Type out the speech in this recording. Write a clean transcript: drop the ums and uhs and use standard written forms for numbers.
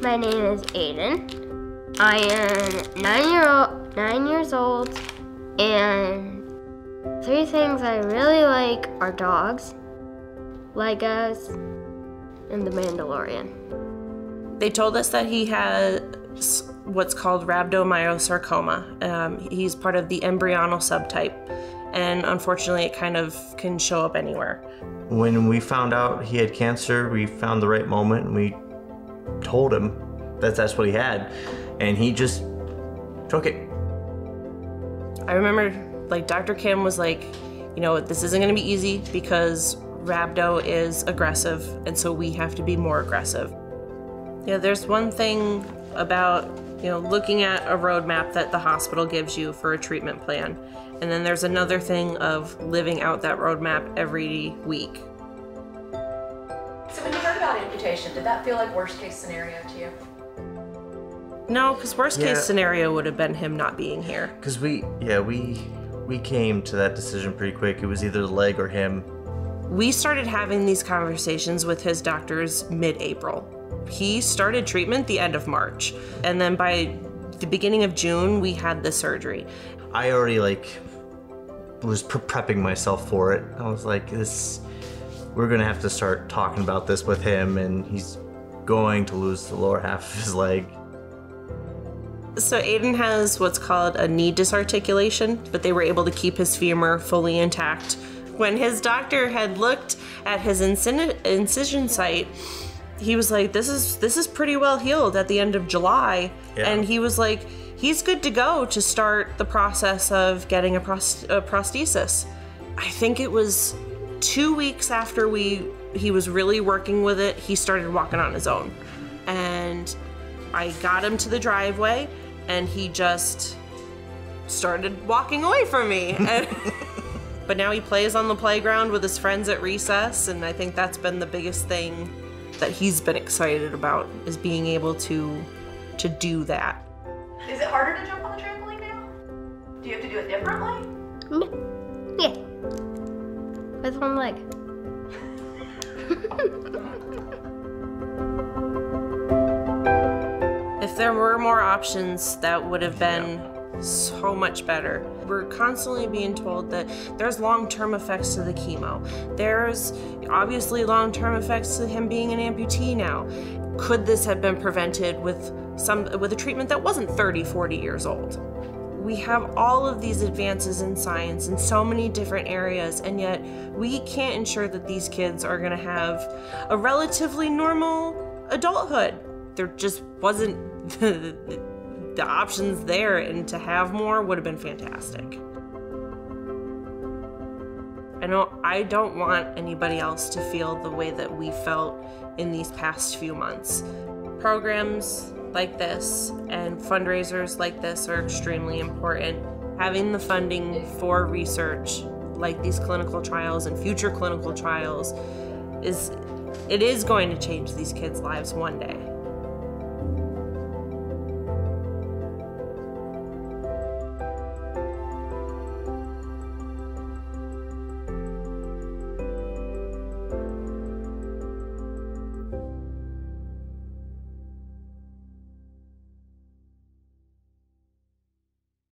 My name is Aiden. I am 9 years old, and 3 things I really like are dogs, Legos, and The Mandalorian. They told us that he has what's called rhabdomyosarcoma. He's part of the embryonal subtype, and unfortunately it kind of can show up anywhere. When we found out he had cancer, we found the right moment and we told him that that's what he had, and he just took it. I remember Dr. Kim was like, this isn't gonna be easy because rhabdo is aggressive, and so we have to be more aggressive. Yeah, there's one thing about, looking at a roadmap that the hospital gives you for a treatment plan, and then there's another thing of living out that roadmap every week. So when you heard about amputation, did that feel like worst case scenario to you? No, because worst case scenario would have been him not being here. Because we came to that decision pretty quick. It was either the leg or him. We started having these conversations with his doctors mid-April. He started treatment the end of March, and then by the beginning of June, we had the surgery. I already was prepping myself for it. I was like, we're gonna have to start talking about this with him, and he's going to lose the lower half of his leg. So Aiden has what's called a knee disarticulation, but they were able to keep his femur fully intact. When his doctor had looked at his incision site, he was like, this is pretty well healed at the end of July. Yeah. And he was like, he's good to go to start the process of getting a prosthesis. I think it was 2 weeks after he was really working with it, he started walking on his own. And I got him to the driveway, and he just started walking away from me. But now he plays on the playground with his friends at recess, and I think that's been the biggest thing that he's been excited about, is being able to do that. Is it harder to jump on the trampoline now? Do you have to do it differently? Yeah. With one leg. If there were more options, that would have been so much better. We're constantly being told that there's long-term effects to the chemo. There's obviously long-term effects to him being an amputee now. Could this have been prevented with a treatment that wasn't 30, 40 years old? We have all of these advances in science in so many different areas, and yet we can't ensure that these kids are gonna have a relatively normal adulthood. There just wasn't the options there, and to have more would have been fantastic. I don't want anybody else to feel the way that we felt in these past few months. Programs like this and fundraisers like this are extremely important. Having the funding for research like these clinical trials and future clinical trials is going to change these kids' lives one day.